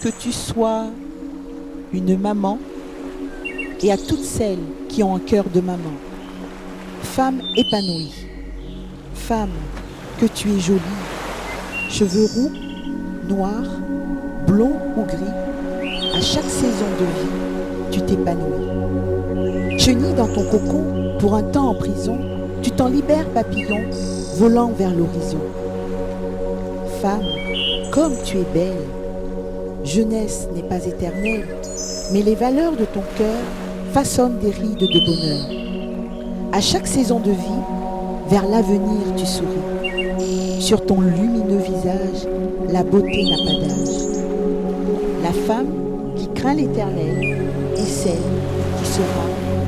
que tu sois une maman et à toutes celles qui ont un cœur de maman. Femme épanouie, femme que tu es jolie, cheveux roux, noirs, blonds ou gris, à chaque saison de vie, tu t'épanouis. Chenille dans ton cocon pour un temps en prison, tu t'en libères papillon, volant vers l'horizon. Femme, comme tu es belle, jeunesse n'est pas éternelle, mais les valeurs de ton cœur façonnent des rides de bonheur. À chaque saison de vie, vers l'avenir tu souris. Sur ton lumineux visage, la beauté n'a pas d'âge. La femme qui craint l'Éternel est celle qui sera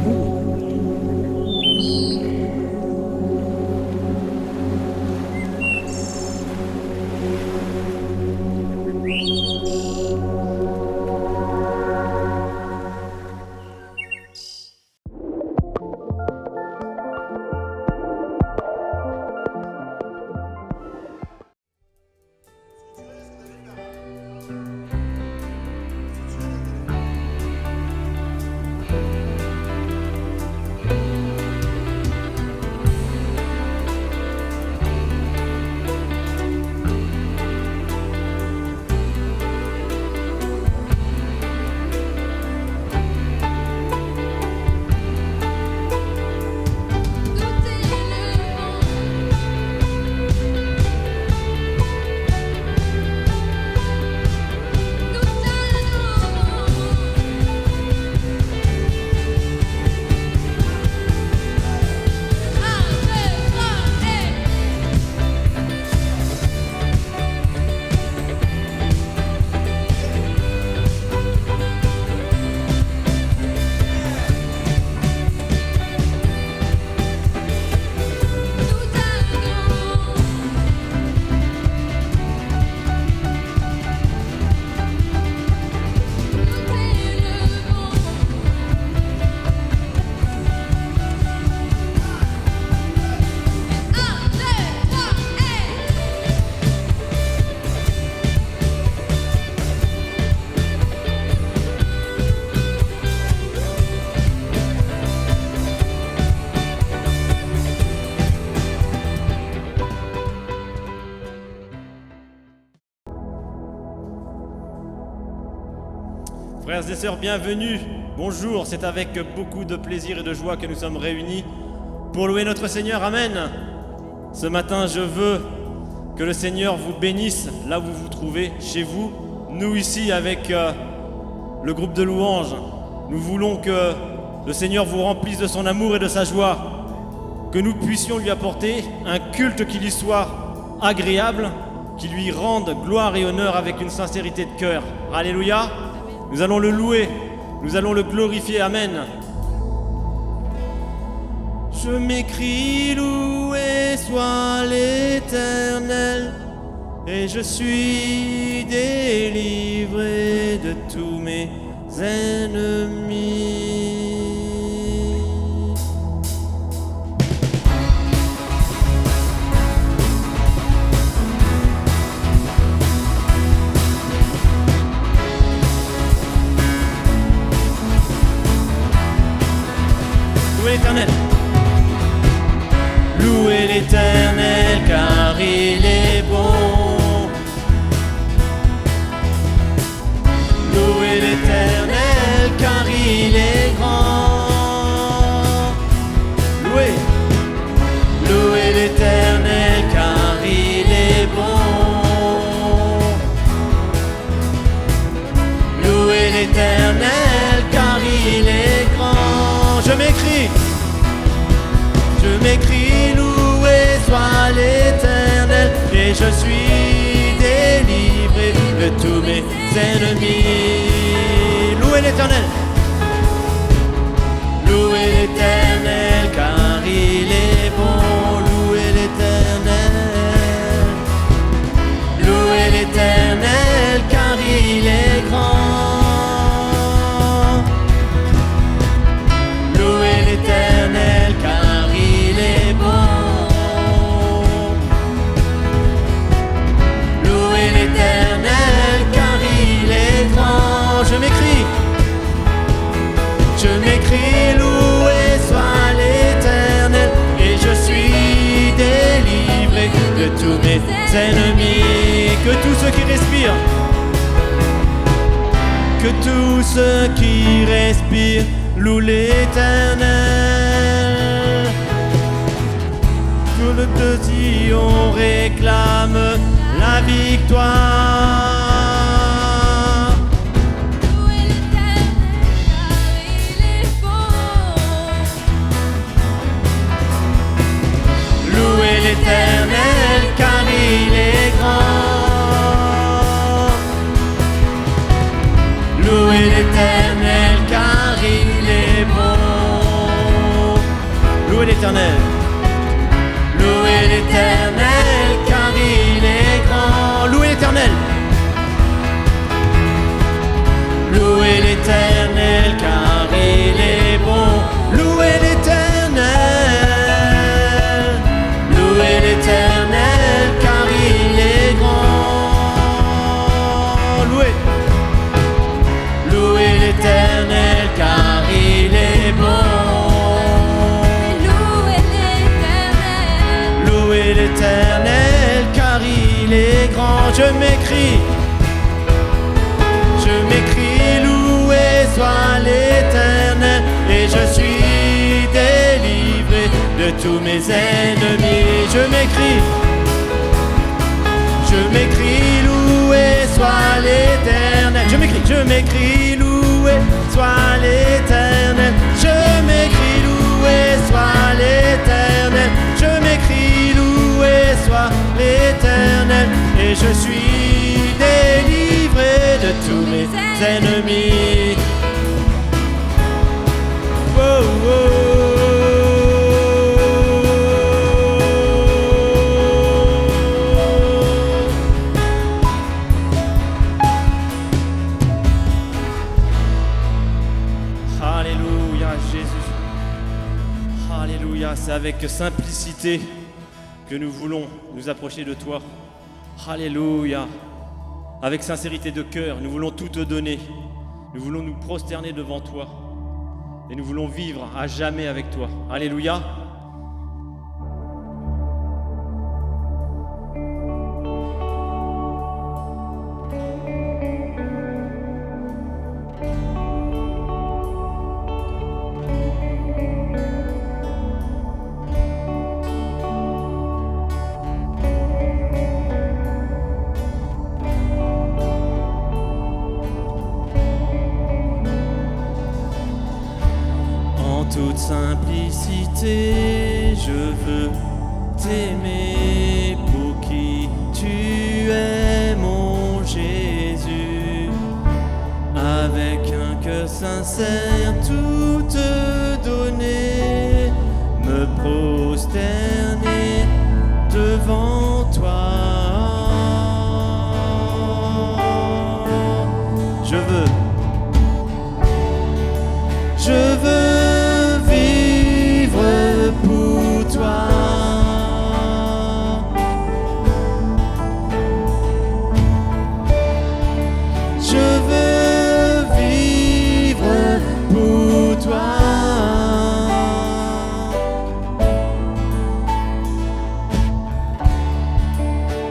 louée. Frères et sœurs, bienvenue. Bonjour, c'est avec beaucoup de plaisir et de joie que nous sommes réunis pour louer notre Seigneur. Amen. Ce matin, je veux que le Seigneur vous bénisse là où vous vous trouvez, chez vous. Nous ici, avec le groupe de louanges, nous voulons que le Seigneur vous remplisse de son amour et de sa joie, que nous puissions lui apporter un culte qui lui soit agréable, qui lui rende gloire et honneur avec une sincérité de cœur. Alléluia. Nous allons le louer, nous allons le glorifier. Amen. Je m'écris, loué soit l'Éternel, et je suis délivré de tous mes ennemis. Louez l'Éternel. Louez l'Éternel car il est bon. Louez l'Éternel car il est grand. Louez, louez l'Éternel car il est bon. Louez l'Éternel car il est grand. Je m'écris, loué soit l'Éternel, et je suis délivré de tous mes ennemis. Louez l'Éternel. Louez l'Éternel car il est bon. Louez l'Éternel. Louez l'Éternel car il est grand. Louez l'Éternel car il est bon. Louez l'Éternel car il est grand. mes ennemis. Que tous ceux qui respirent, que tous ceux qui respirent louent l'Éternel. Tout le petit on réclame la victoire. Louez l'Éternel car il est bon. Louez l'Éternel car il est grand. Louez l'Éternel car il est bon. Louez l'Éternel. Louez l'Éternel car il est grand. Louez l'Éternel. Louez l'Éternel car il est bon. Louez l'Éternel. Louez l'Éternel car il est grand. Louez. Louez l'Éternel car il est bon. Louez l'Éternel car il est grand. Je m'écrie, loué soit l'Éternel, et je suis délivré de tous mes ennemis. Je m'écrie, loué soit l'Éternel. Je m'écris, loué soit l'Éternel. Je m'écris, loué soit l'Éternel. Je m'écris, loué soit l'Éternel, et je suis délivré de tous mes ennemis. Oh, oh. Alléluia, Jésus. Alléluia, c'est avec simplicité que nous voulons nous approcher de toi. Alléluia. Avec sincérité de cœur, nous voulons tout te donner. Nous voulons nous prosterner devant toi. Et nous voulons vivre à jamais avec toi. Alléluia. Toute simplicité, je veux t'aimer pour qui tu es, mon Jésus. Avec un cœur sincère, tout te donner, me prosterner devant toi. Je veux pour toi. Je veux vivre pour toi.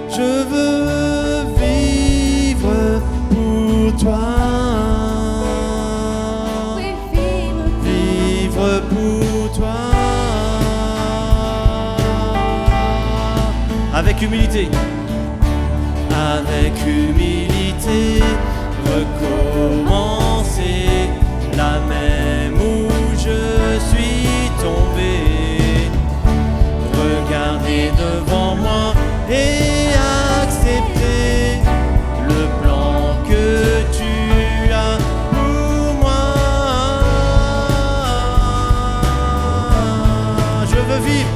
Je veux vivre pour toi. Vivre pour toi. Avec humilité, recommencer là même où je suis tombé. Regarder devant moi et accepter le plan que tu as pour moi. Je veux vivre.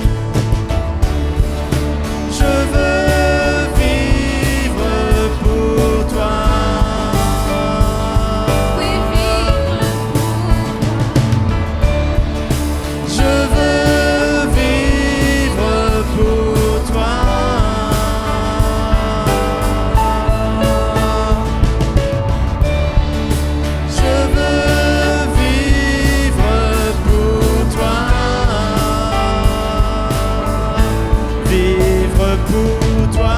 Je veux vivre pour toi. Oui, vivre Je veux vivre pour toi. Je veux vivre pour toi. Vivre pour toi.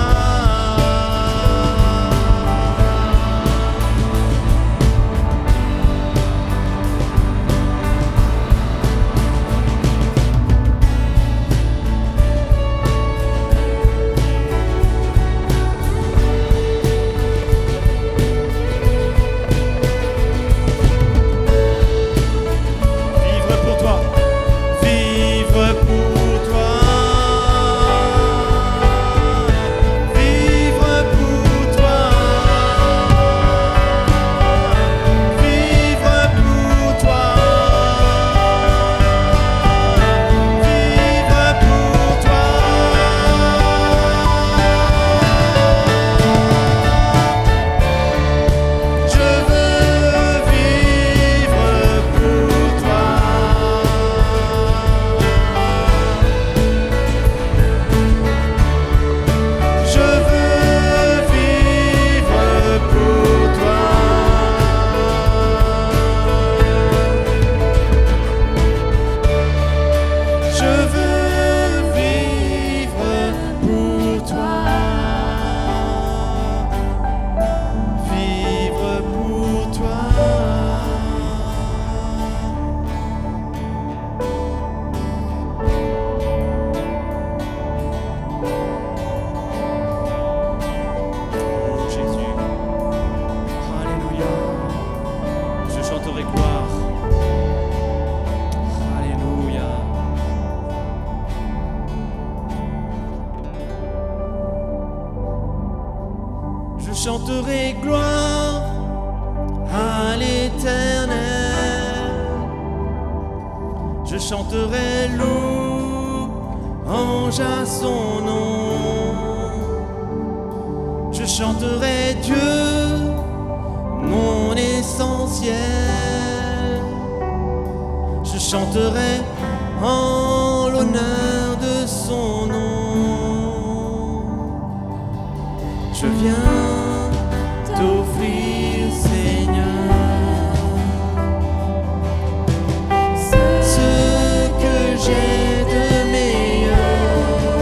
chanterai gloire à l'Éternel. Je chanterai louange à son nom. Je chanterai Dieu, mon essentiel. Je chanterai en l'honneur de son nom. Je viens t'offrir, Seigneur, ce que j'ai de meilleur.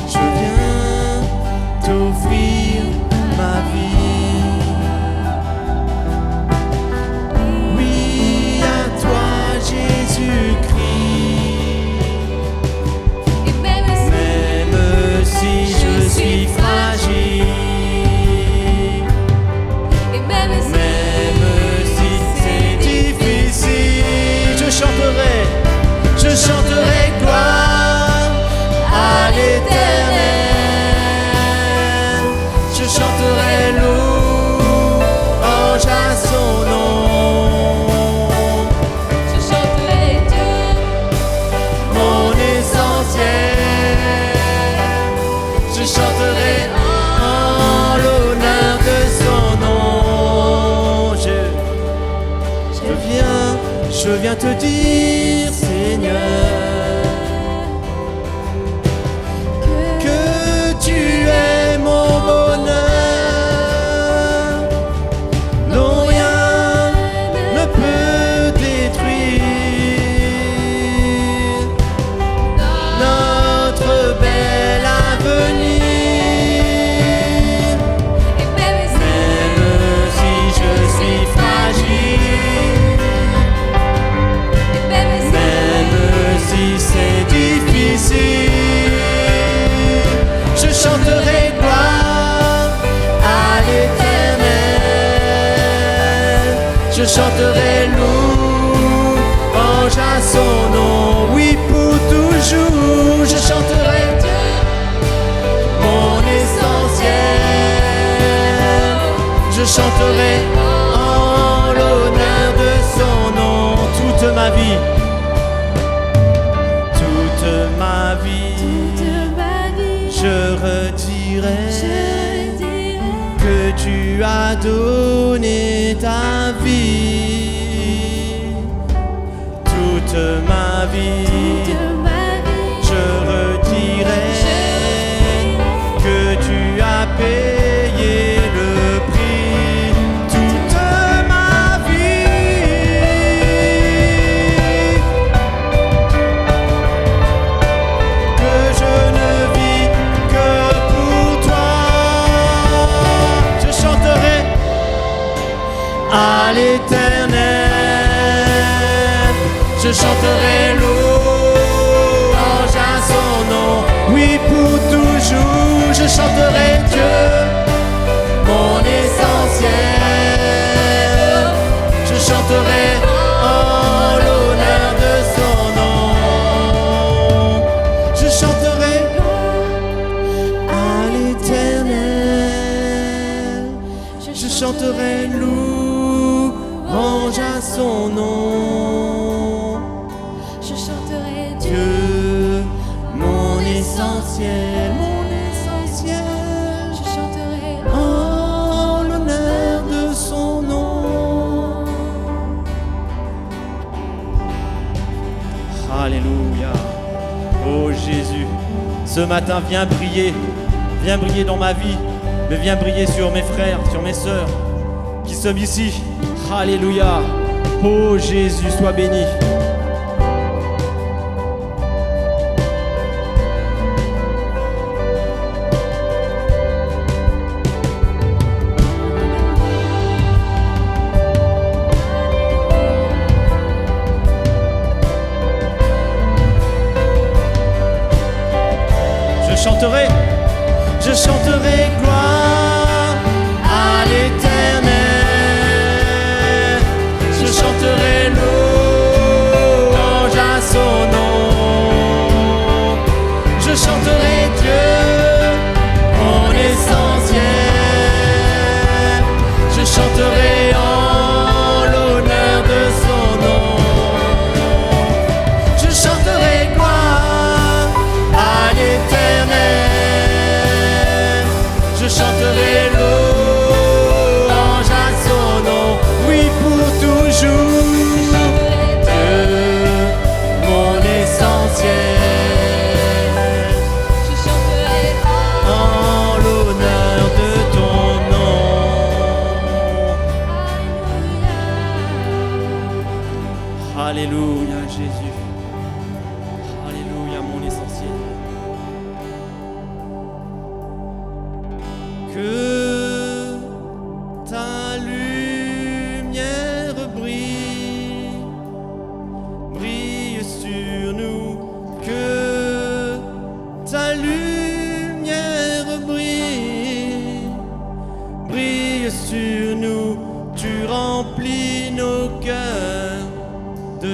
Je viens t'offrir ma vie. Oui, à toi, Jésus-Christ. Et même Si je suis fragile, et même si c'est difficile, je chanterai gloire à l'Éternel. Je chanterai louange à son nom. je chanterai Dieu, Mon essentiel, je chanterai en l'honneur de son nom. Je viens te dire, Seigneur, que tu es mon bonheur, dont rien ne peut détruire notre bel avenir. et même Même si je suis fragile, et même même si c'est difficile, je chanterai gloire à l'Éternel. Je chanterai louange à son nom. Oui, pour toujours, je chanterai mon essentiel. Je chanterai en l'honneur de son nom toute ma vie. Toute ma vie, de ma vie, je redirai je dirai que tu as donné ta vie. Toute ma vie, de ma vie, je redirai que tu as payé le prix. Toute ma vie, que je ne vis que pour toi. Je chanterai à l'Éternel. Je chanterai louange à son nom. Oui, pour toujours, je chanterai Dieu, mon essentiel. Je chanterai en l'honneur de son nom. Je chanterai à l'Éternel. Je chanterai louange à son nom. je chanterai Dieu, Dieu, mon essentiel, je chanterai en l'honneur de son nom. Alléluia. Oh Jésus, ce matin, viens briller dans ma vie, mais viens briller sur mes frères, sur mes sœurs qui sommes ici. Alléluia. Oh Jésus, sois béni. Je chanterai gloire à l'Éternel. Je chanterai louange à son nom. Je chanterai Dieu, mon essentiel.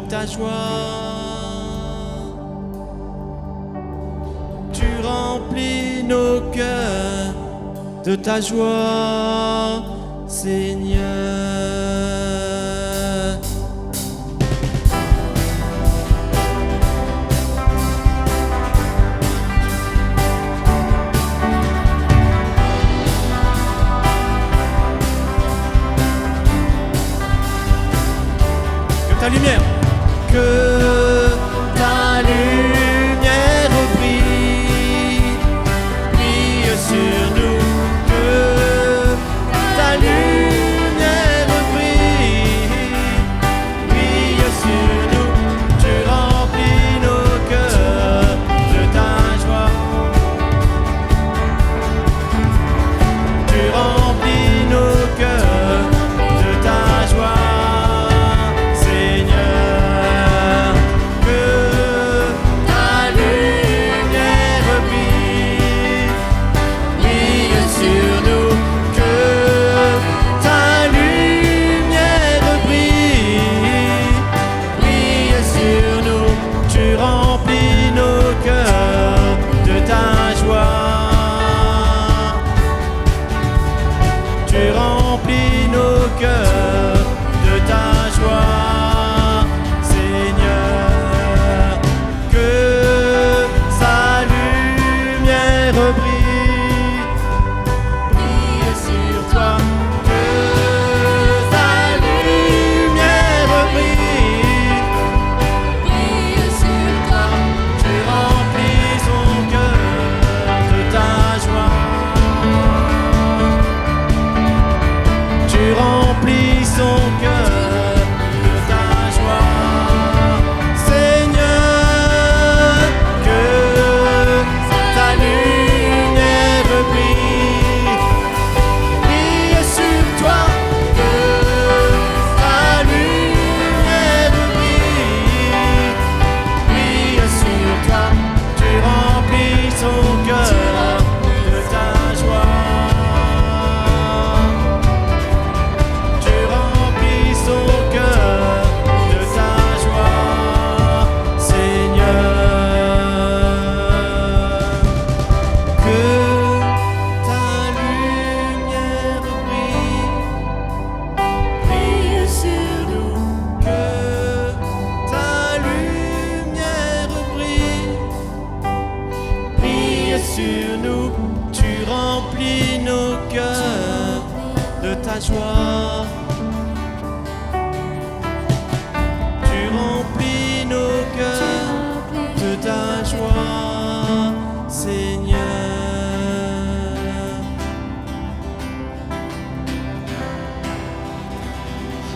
ta joie. Tu remplis nos cœurs de ta joie, Seigneur. Que ta lumière, que ta lumière brille, brille sur nous, que ta lumière brille, brille sur nous, tu remplis nos cœurs de ta joie, tu remplis nos cœurs de ta joie.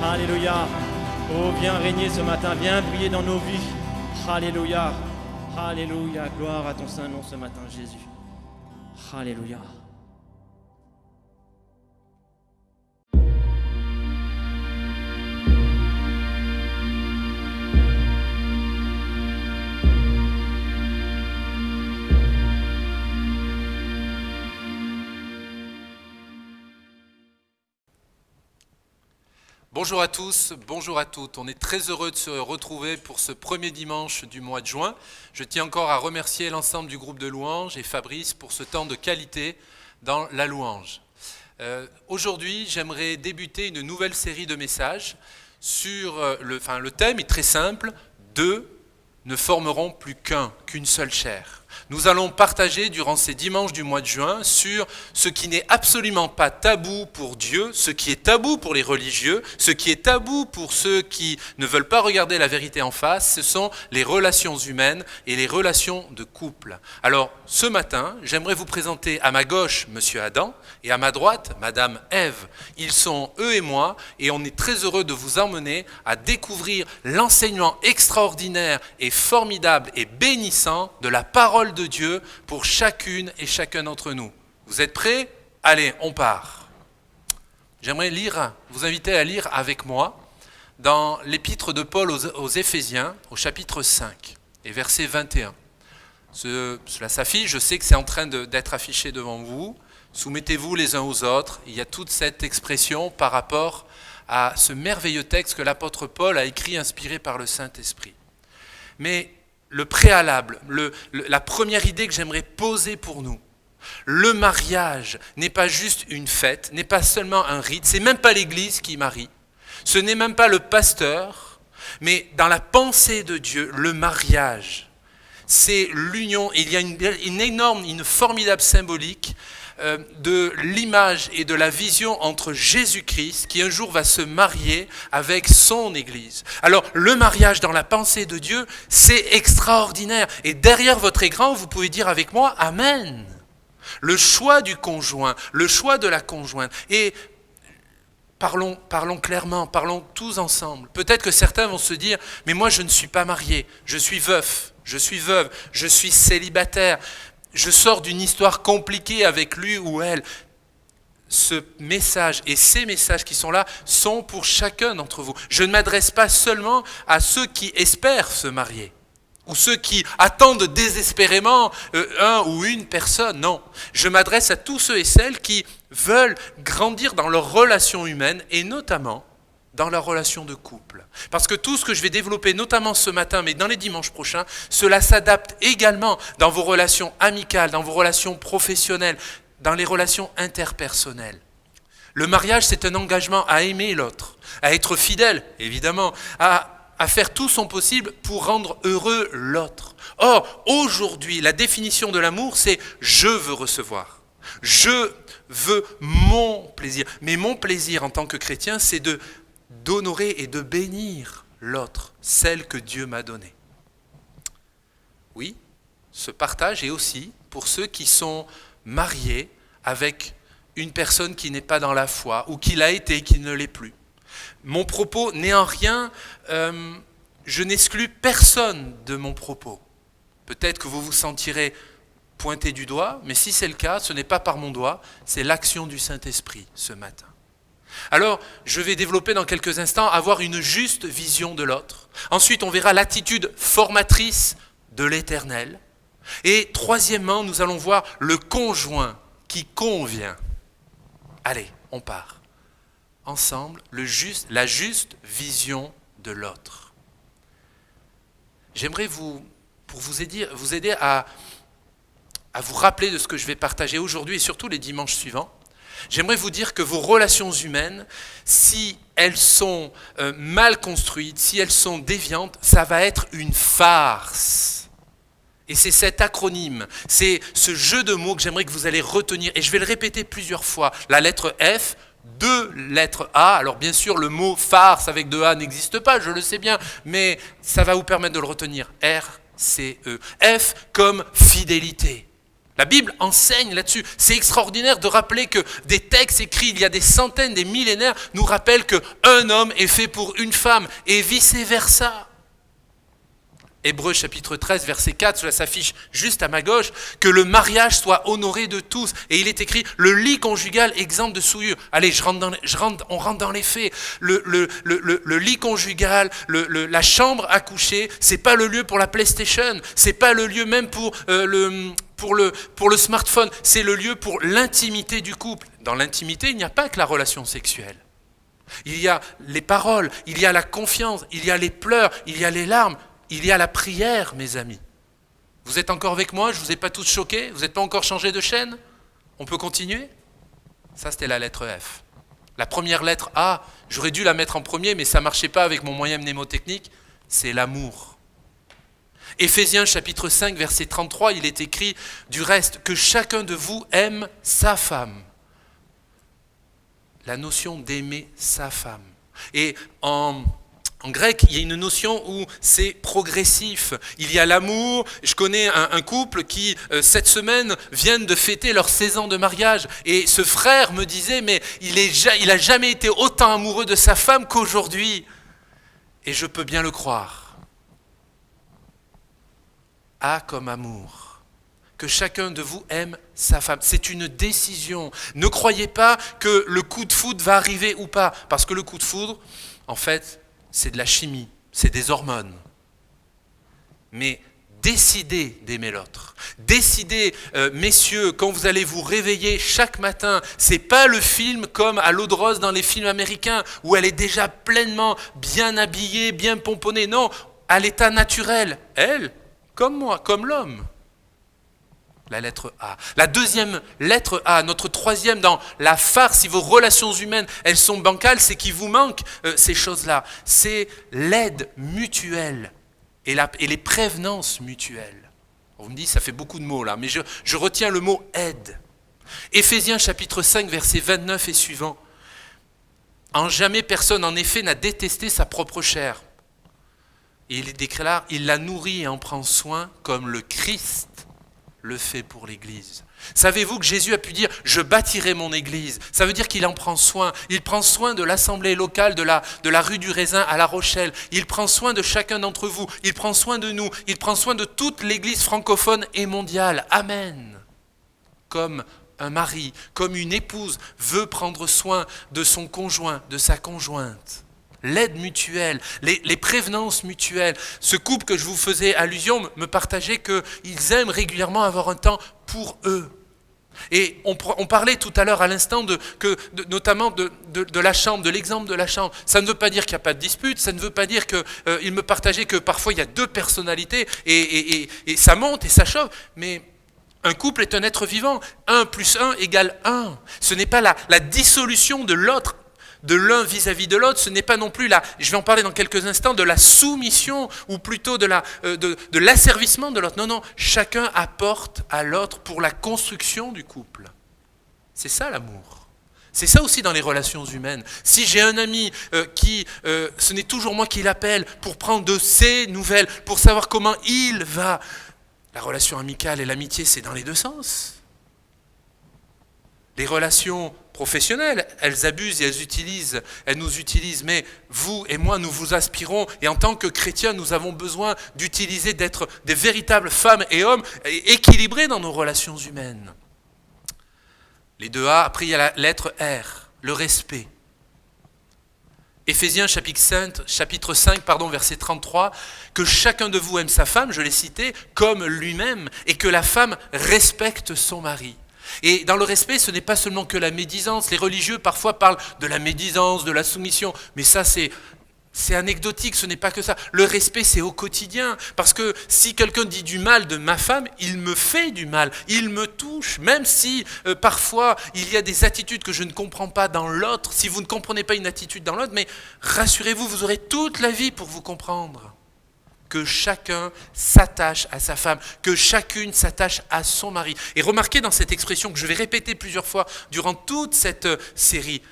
Alléluia. Oh, viens régner ce matin, viens briller dans nos vies. Alléluia. Alléluia. Gloire à ton saint nom ce matin, Jésus. Alléluia. Bonjour à tous, bonjour à toutes. On est très heureux de se retrouver pour ce premier dimanche du mois de juin. Je tiens encore à remercier l'ensemble du groupe de louanges et Fabrice pour ce temps de qualité dans la louange. Aujourd'hui, j'aimerais débuter une nouvelle série de messages sur le thème est très simple, deux ne formeront plus qu'une seule chair. Nous allons partager durant ces dimanches du mois de juin sur ce qui n'est absolument pas tabou pour Dieu, ce qui est tabou pour les religieux, ce qui est tabou pour ceux qui ne veulent pas regarder la vérité en face, ce sont les relations humaines et les relations de couple. Alors, ce matin, j'aimerais vous présenter à ma gauche Monsieur Adam et à ma droite Madame Ève. Ils sont eux et moi et on est très heureux de vous emmener à découvrir l'enseignement extraordinaire et formidable et bénissant de la parole de Dieu pour chacune et chacun d'entre nous. Vous êtes prêts ? Allez, on part. J'aimerais vous inviter à lire avec moi dans l'épître de Paul aux Éphésiens, au chapitre 5 et verset 21. Cela s'affiche, je sais que c'est en train d'être affiché devant vous. Soumettez-vous les uns aux autres. Il y a toute cette expression par rapport à ce merveilleux texte que l'apôtre Paul a écrit inspiré par le Saint-Esprit. Mais le préalable, la première idée que j'aimerais poser pour nous, le mariage n'est pas juste une fête, n'est pas seulement un rite, c'est même pas l'Église qui marie, ce n'est même pas le pasteur, mais dans la pensée de Dieu, le mariage, c'est l'union. Il y a une formidable symbolique de l'image et de la vision entre Jésus-Christ qui un jour va se marier avec son Église. Alors le mariage dans la pensée de Dieu, c'est extraordinaire. Et derrière votre écran, vous pouvez dire avec moi « Amen ». Le choix du conjoint, le choix de la conjointe. Et parlons clairement, parlons tous ensemble. Peut-être que certains vont se dire « Mais moi je ne suis pas marié, je suis veuf, je suis veuve, je suis célibataire ». Je sors d'une histoire compliquée avec lui ou elle. Ce message et ces messages qui sont là sont pour chacun d'entre vous. Je ne m'adresse pas seulement à ceux qui espèrent se marier ou ceux qui attendent désespérément un ou une personne. Non, je m'adresse à tous ceux et celles qui veulent grandir dans leurs relations humaines et notamment dans la relation de couple. Parce que tout ce que je vais développer, notamment ce matin, mais dans les dimanches prochains, cela s'adapte également dans vos relations amicales, dans vos relations professionnelles, dans les relations interpersonnelles. Le mariage, c'est un engagement à aimer l'autre, à être fidèle, évidemment, à faire tout son possible pour rendre heureux l'autre. Or, aujourd'hui, la définition de l'amour, c'est « je veux recevoir ». Je veux mon plaisir. Mais mon plaisir en tant que chrétien, c'est d'honorer et de bénir l'autre, celle que Dieu m'a donnée. Oui, ce partage est aussi pour ceux qui sont mariés avec une personne qui n'est pas dans la foi ou qui l'a été, qui ne l'est plus. Mon propos n'est en rien, je n'exclus personne de mon propos. Peut-être que vous vous sentirez pointé du doigt, mais si c'est le cas, ce n'est pas par mon doigt, c'est l'action du Saint-Esprit ce matin. Alors, je vais développer dans quelques instants, avoir une juste vision de l'autre. Ensuite, on verra l'attitude formatrice de l'Éternel. Et troisièmement, nous allons voir le conjoint qui convient. Allez, on part. Ensemble, la juste vision de l'autre. J'aimerais vous aider à vous rappeler de ce que je vais partager aujourd'hui et surtout les dimanches suivants. J'aimerais vous dire que vos relations humaines, si elles sont mal construites, si elles sont déviantes, ça va être une farce. Et c'est cet acronyme, c'est ce jeu de mots que j'aimerais que vous allez retenir. Et je vais le répéter plusieurs fois. La lettre F, 2 lettres A. Alors bien sûr, le mot farce avec 2 A n'existe pas, je le sais bien, mais ça va vous permettre de le retenir. R-C-E. F comme fidélité. La Bible enseigne là-dessus. C'est extraordinaire de rappeler que des textes écrits il y a des centaines, des millénaires, nous rappellent qu'un homme est fait pour une femme et vice-versa. Hébreux chapitre 13, verset 4, cela s'affiche juste à ma gauche, que le mariage soit honoré de tous. Et il est écrit, le lit conjugal exempt de souillure. Allez, on rentre dans les faits. Le lit conjugal, la chambre à coucher, c'est pas le lieu pour la PlayStation, c'est pas le lieu même pour le smartphone, c'est le lieu pour l'intimité du couple. Dans l'intimité, il n'y a pas que la relation sexuelle. Il y a les paroles, il y a la confiance, il y a les pleurs, il y a les larmes, il y a la prière, mes amis. Vous êtes encore avec moi? Je ne vous ai pas tous choqués? Vous n'êtes pas encore changé de chaîne? On peut continuer? Ça, c'était la lettre F. La première lettre A, j'aurais dû la mettre en premier, mais ça ne marchait pas avec mon moyen mnémotechnique, c'est l'amour. Éphésiens chapitre 5, verset 33, il est écrit du reste que chacun de vous aime sa femme. La notion d'aimer sa femme. Et en grec, il y a une notion où c'est progressif. Il y a l'amour. Je connais un couple qui, cette semaine, viennent de fêter leurs 16 ans de mariage. Et ce frère me disait, mais il n'a jamais été autant amoureux de sa femme qu'aujourd'hui. Et je peux bien le croire. A comme amour. Que chacun de vous aime sa femme. C'est une décision. Ne croyez pas que le coup de foudre va arriver ou pas. Parce que le coup de foudre, en fait, c'est de la chimie, c'est des hormones. Mais décidez d'aimer l'autre. Décidez, messieurs, quand vous allez vous réveiller chaque matin, c'est pas le film comme à l'eau de rose dans les films américains où elle est déjà pleinement bien habillée, bien pomponnée. Non, à l'état naturel, elle, comme moi, comme l'homme. La lettre A. La deuxième lettre A, notre troisième dans la farce, si vos relations humaines, elles sont bancales, c'est qu'il vous manque ces choses-là. C'est l'aide mutuelle et les prévenances mutuelles. On me dit, ça fait beaucoup de mots là, mais je retiens le mot aide. Éphésiens chapitre 5, verset 29 et suivant. En jamais personne, en effet, n'a détesté sa propre chair. Et il est décrit là, il la nourrit et en prend soin comme le Christ le fait pour l'Église. Savez-vous que Jésus a pu dire « Je bâtirai mon Église ». Ça veut dire qu'il en prend soin. Il prend soin de l'assemblée locale de la rue du Raisin à La Rochelle. Il prend soin de chacun d'entre vous. Il prend soin de nous. Il prend soin de toute l'Église francophone et mondiale. Amen. Comme un mari, comme une épouse veut prendre soin de son conjoint, de sa conjointe. L'aide mutuelle, les prévenances mutuelles. Ce couple que je vous faisais allusion me partageait qu'ils aiment régulièrement avoir un temps pour eux. Et on parlait tout à l'heure à l'instant notamment de la chambre, de l'exemple de la chambre. Ça ne veut pas dire qu'il n'y a pas de dispute, ça ne veut pas dire qu'il me partageait que parfois il y a deux personnalités et ça monte et ça chauffe, mais un couple est un être vivant. 1 plus 1 égale 1. Ce n'est pas la dissolution de l'autre, de l'un vis-à-vis de l'autre, ce n'est pas non plus je vais en parler dans quelques instants, de la soumission ou plutôt de l'asservissement de l'autre. Non, non, chacun apporte à l'autre pour la construction du couple. C'est ça l'amour. C'est ça aussi dans les relations humaines. Si j'ai un ami ce n'est toujours moi qui l'appelle pour prendre de ses nouvelles, pour savoir comment il va. La relation amicale et l'amitié, c'est dans les deux sens. Les relations professionnelles, elles abusent et elles nous utilisent, mais vous et moi, nous vous aspirons, et en tant que chrétiens, nous avons besoin d'utiliser, d'être des véritables femmes et hommes équilibrés dans nos relations humaines. Les deux A, après il y a la lettre R, le respect. Éphésiens chapitre 5, verset 33, que chacun de vous aime sa femme, je l'ai cité, comme lui-même, et que la femme respecte son mari. Et dans le respect, ce n'est pas seulement que la médisance. Les religieux parfois parlent de la médisance, de la soumission, mais ça c'est anecdotique, ce n'est pas que ça. Le respect, c'est au quotidien. Parce que si quelqu'un dit du mal de ma femme, il me fait du mal, il me touche. Même si parfois il y a des attitudes que je ne comprends pas dans l'autre, si vous ne comprenez pas une attitude dans l'autre, mais rassurez-vous, vous aurez toute la vie pour vous comprendre. Que chacun s'attache à sa femme, que chacune s'attache à son mari. Et remarquez dans cette expression que je vais répéter plusieurs fois durant toute cette série,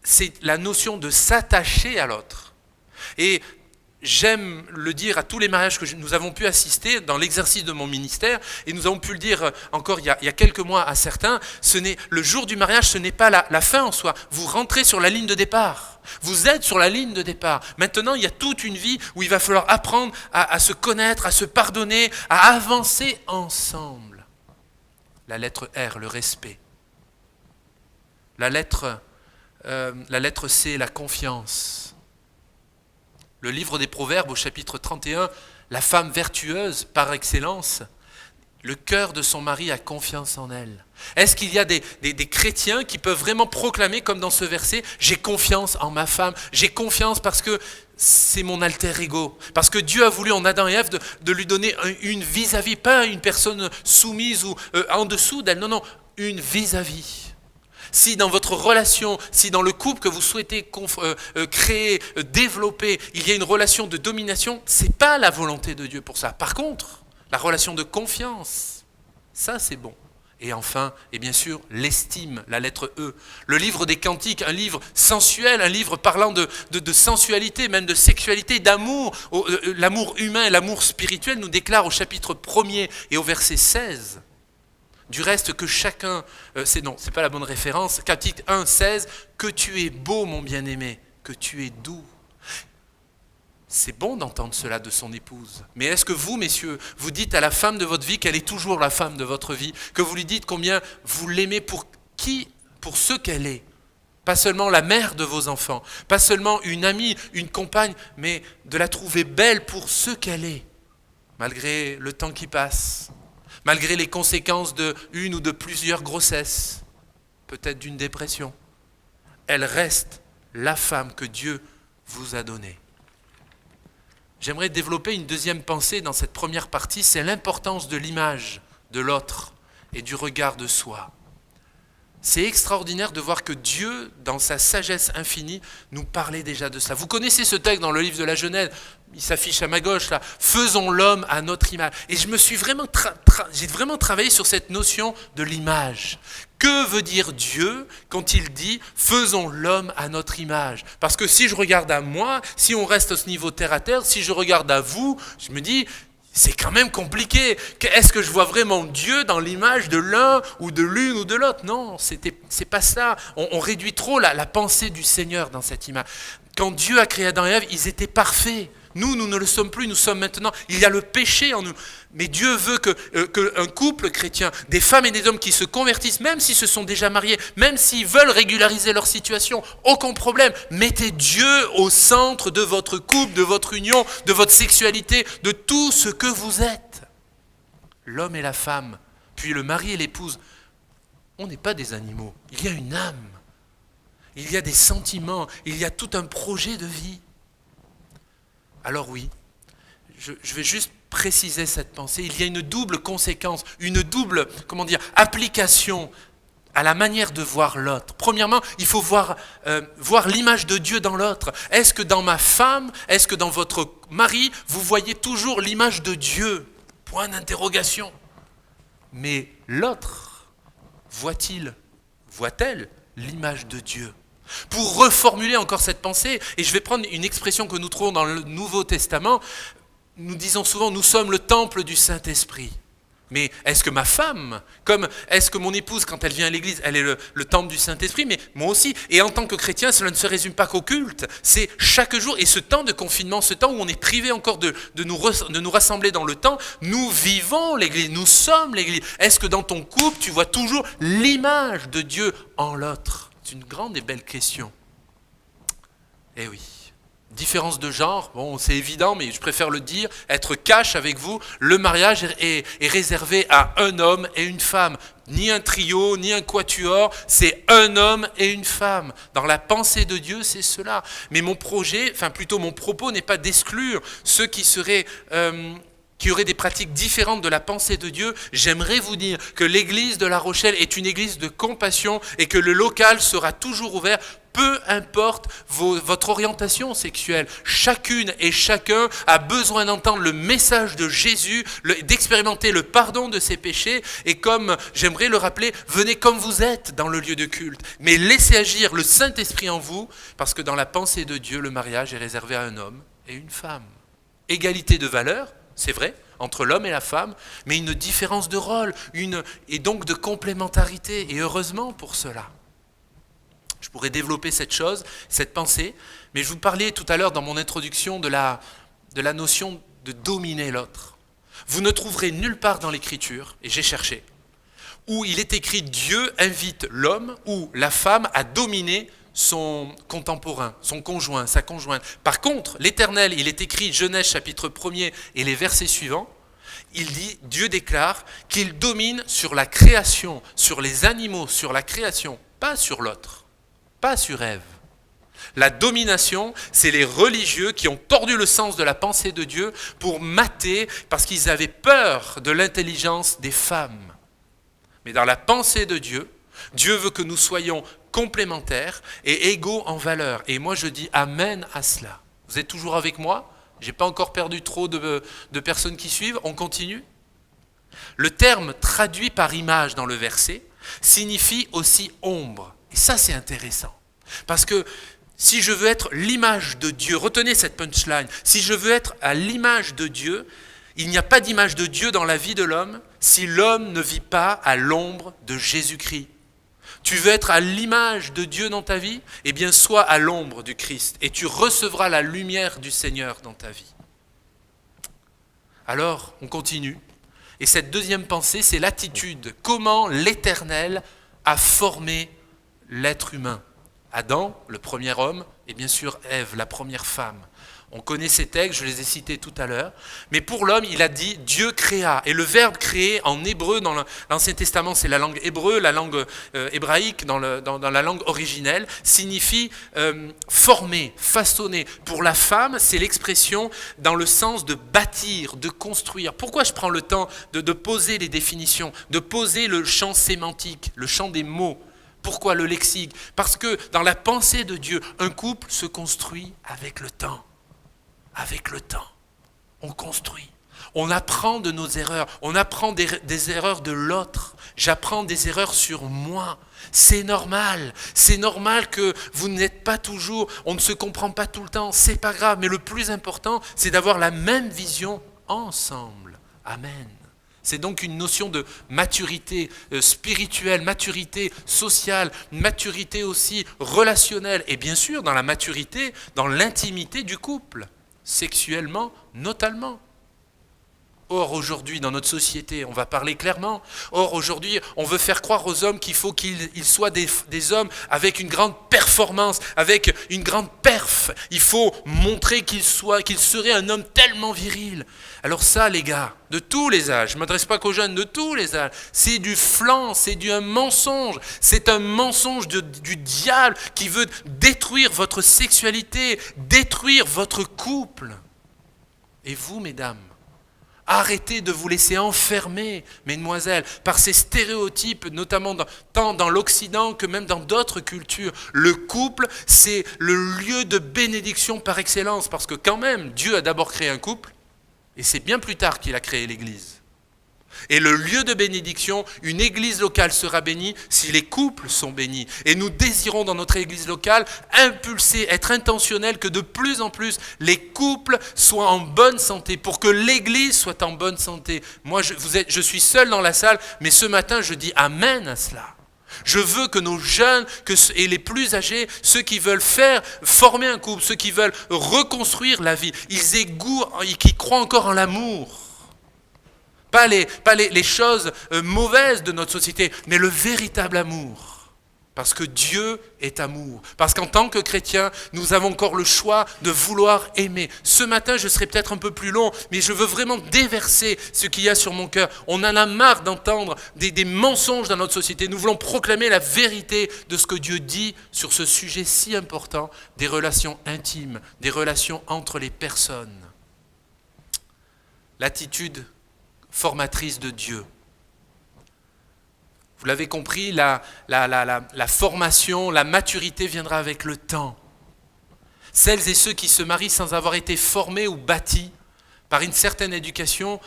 c'est la notion de s'attacher à l'autre. Et j'aime le dire à tous les mariages que nous avons pu assister dans l'exercice de mon ministère, et nous avons pu le dire encore il y a quelques mois à certains, le jour du mariage, ce n'est pas la fin en soi. Vous rentrez sur la ligne de départ. Vous êtes sur la ligne de départ. Maintenant, il y a toute une vie où il va falloir apprendre à se connaître, à se pardonner, à avancer ensemble. La lettre R, le respect. La lettre C, la confiance. Le livre des Proverbes au chapitre 31, la femme vertueuse par excellence, le cœur de son mari a confiance en elle. Est-ce qu'il y a des chrétiens qui peuvent vraiment proclamer comme dans ce verset, j'ai confiance en ma femme, j'ai confiance parce que c'est mon alter ego, parce que Dieu a voulu en Adam et Ève de lui donner une vis-à-vis, pas une personne soumise ou en dessous d'elle, non, une vis-à-vis. Si dans votre relation, si dans le couple que vous souhaitez créer, développer, il y a une relation de domination, ce n'est pas la volonté de Dieu pour ça. Par contre, la relation de confiance, ça c'est bon. Et enfin, et bien sûr, l'estime, la lettre E. Le livre des Cantiques, un livre sensuel, un livre parlant de sensualité, même de sexualité, d'amour. L'amour humain, l'amour spirituel nous déclare au chapitre 1er et au verset 16. Du reste, que chacun, c'est pas la bonne référence, Cantique 1, 16, que tu es beau mon bien-aimé, que tu es doux. C'est bon d'entendre cela de son épouse. Mais est-ce que vous, messieurs, vous dites à la femme de votre vie qu'elle est toujours la femme de votre vie, que vous lui dites combien vous l'aimez pour ce qu'elle est? Pas seulement la mère de vos enfants, pas seulement une amie, une compagne, mais de la trouver belle pour ce qu'elle est. malgré le temps qui passe, malgré les conséquences d'une ou de plusieurs grossesses, peut-être d'une dépression, elle reste la femme que Dieu vous a donnée. J'aimerais développer une deuxième pensée dans cette première partie, c'est l'importance de l'image de l'autre et du regard de soi. C'est extraordinaire de voir que Dieu, dans sa sagesse infinie, nous parlait déjà de cela. Vous connaissez ce texte dans le livre de la Genèse, il s'affiche à ma gauche là, « Faisons l'homme à notre image ». Et je me suis vraiment, j'ai vraiment travaillé sur cette notion de l'image. Que veut dire Dieu quand il dit « Faisons l'homme à notre image » ? Parce que si je regarde à moi, si on reste à ce niveau terre à terre, si je regarde à vous, je me dis... C'est quand même compliqué. Est-ce que je vois vraiment Dieu dans l'image de l'un ou de l'une ou de l'autre ? Non, c'est pas ça. On réduit trop la pensée du Seigneur dans cette image. Quand Dieu a créé Adam et Ève, ils étaient parfaits. Nous ne le sommes plus, nous sommes maintenant. Il y a le péché en nous. Mais Dieu veut qu'un couple chrétien, des femmes et des hommes qui se convertissent, même s'ils se sont déjà mariés, même s'ils veulent régulariser leur situation, aucun problème. Mettez Dieu au centre de votre couple, de votre union, de votre sexualité, de tout ce que vous êtes. L'homme et la femme, puis le mari et l'épouse, on n'est pas des animaux. Il y a une âme, il y a des sentiments, il y a tout un projet de vie. Alors oui, je vais juste préciser cette pensée. Il y a une double conséquence, une double, application à la manière de voir l'autre. Premièrement, il faut voir l'image de Dieu dans l'autre. Est-ce que dans ma femme, est-ce que dans votre mari, vous voyez toujours l'image de Dieu ? Point d'interrogation. Mais l'autre, voit-elle l'image de Dieu ? Pour reformuler encore cette pensée, et je vais prendre une expression que nous trouvons dans le Nouveau Testament, nous disons souvent, nous sommes le temple du Saint-Esprit. Mais est-ce que ma femme, est-ce que mon épouse, quand elle vient à l'église, elle est le temple du Saint-Esprit, mais moi aussi. Et en tant que chrétien, cela ne se résume pas qu'au culte. C'est chaque jour, et ce temps de confinement, ce temps où on est privé encore de nous rassembler dans le temps, nous vivons l'église, nous sommes l'église. Est-ce que dans ton couple, tu vois toujours l'image de Dieu en l'autre ? C'est une grande et belle question. Eh oui. Différence de genre, bon, c'est évident, mais je préfère le dire, être cash avec vous, le mariage est réservé à un homme et une femme. Ni un trio, ni un quatuor, c'est un homme et une femme. Dans la pensée de Dieu, c'est cela. Mais mon propos n'est pas d'exclure ceux qui auraient des pratiques différentes de la pensée de Dieu. J'aimerais vous dire que l'église de La Rochelle est une église de compassion et que le local sera toujours ouvert, peu importe votre orientation sexuelle. Chacune et chacun a besoin d'entendre le message de Jésus, d'expérimenter le pardon de ses péchés. Et comme j'aimerais le rappeler, venez comme vous êtes dans le lieu de culte. Mais laissez agir le Saint-Esprit en vous, parce que dans la pensée de Dieu, le mariage est réservé à un homme et une femme. Égalité de valeur, c'est vrai, entre l'homme et la femme, mais une différence de rôle, et donc de complémentarité, et heureusement pour cela. Je pourrais développer cette pensée, mais je vous parlais tout à l'heure dans mon introduction de la notion de dominer l'autre. Vous ne trouverez nulle part dans l'Écriture, et j'ai cherché, où il est écrit Dieu invite l'homme ou la femme à dominer son contemporain, son conjoint, sa conjointe. Par contre, l'Éternel, il est écrit Genèse chapitre 1er et les versets suivants, il dit, Dieu déclare qu'il domine sur la création, sur les animaux, sur la création, pas sur l'autre, pas sur Ève. La domination, c'est les religieux qui ont tordu le sens de la pensée de Dieu pour mater, parce qu'ils avaient peur de l'intelligence des femmes. Mais dans la pensée de Dieu, Dieu veut que nous soyons complémentaires et égaux en valeur. Et moi je dis amen à cela. Vous êtes toujours avec moi ? J'ai pas encore perdu trop de personnes qui suivent. On continue ? Le terme traduit par image dans le verset signifie aussi ombre. Et ça c'est intéressant. Parce que si je veux être l'image de Dieu, retenez cette punchline, si je veux être à l'image de Dieu, il n'y a pas d'image de Dieu dans la vie de l'homme si l'homme ne vit pas à l'ombre de Jésus-Christ. Tu veux être à l'image de Dieu dans ta vie ? Eh bien, sois à l'ombre du Christ et tu recevras la lumière du Seigneur dans ta vie. Alors, on continue. Et cette deuxième pensée, c'est l'attitude. Comment l'Éternel a formé l'être humain ? Adam, le premier homme, et bien sûr Ève, la première femme. On connaît ces textes, je les ai cités tout à l'heure. Mais pour l'homme, il a dit Dieu créa. Et le verbe créer en hébreu, dans l'Ancien Testament, c'est la langue hébreu, la langue hébraïque, dans la langue originelle, signifie former, façonner. Pour la femme, c'est l'expression dans le sens de bâtir, de construire. Pourquoi je prends le temps de poser les définitions, de poser le champ sémantique, le champ des mots? Pourquoi le lexique? Parce que dans la pensée de Dieu, un couple se construit avec le temps. Avec le temps, on construit. On apprend de nos erreurs. On apprend des erreurs de l'autre. J'apprends des erreurs sur moi. C'est normal. C'est normal que vous n'êtes pas toujours, on ne se comprend pas tout le temps. C'est pas grave. Mais le plus important, c'est d'avoir la même vision ensemble. Amen. C'est donc une notion de maturité spirituelle, maturité sociale, maturité aussi relationnelle. Et bien sûr, dans la maturité, dans l'intimité du couple. Sexuellement, notamment. Or, aujourd'hui, dans notre société, on va parler clairement. Or, aujourd'hui, on veut faire croire aux hommes qu'il faut qu'ils soient des hommes avec une grande performance, avec une grande perf. Il faut montrer qu'il serait un homme tellement viril. Alors ça, les gars, de tous les âges, je ne m'adresse pas qu'aux jeunes, de tous les âges, c'est du flan, c'est un mensonge. C'est un mensonge du diable qui veut détruire votre sexualité, détruire votre couple. Et vous, mesdames, arrêtez de vous laisser enfermer, mesdemoiselles, par ces stéréotypes, notamment tant dans l'Occident que même dans d'autres cultures. Le couple, c'est le lieu de bénédiction par excellence, parce que quand même, Dieu a d'abord créé un couple, et c'est bien plus tard qu'il a créé l'Église. Et le lieu de bénédiction, une église locale sera bénie si les couples sont bénis. Et nous désirons dans notre église locale impulser, être intentionnel que de plus en plus les couples soient en bonne santé, pour que l'église soit en bonne santé. Moi, je suis seul dans la salle, mais ce matin, je dis amen à cela. Je veux que nos jeunes et les plus âgés, ceux qui veulent former un couple, ceux qui veulent reconstruire la vie, ils aient goût, qui croient encore en l'amour. Pas les choses mauvaises de notre société, mais le véritable amour. Parce que Dieu est amour. Parce qu'en tant que chrétiens, nous avons encore le choix de vouloir aimer. Ce matin, je serai peut-être un peu plus long, mais je veux vraiment déverser ce qu'il y a sur mon cœur. On en a marre d'entendre des mensonges dans notre société. Nous voulons proclamer la vérité de ce que Dieu dit sur ce sujet si important des relations intimes, des relations entre les personnes. L'attitude formatrice de Dieu. Vous l'avez compris, la formation, la maturité viendra avec le temps. Celles et ceux qui se marient sans avoir été formés ou bâtis par une certaine éducation,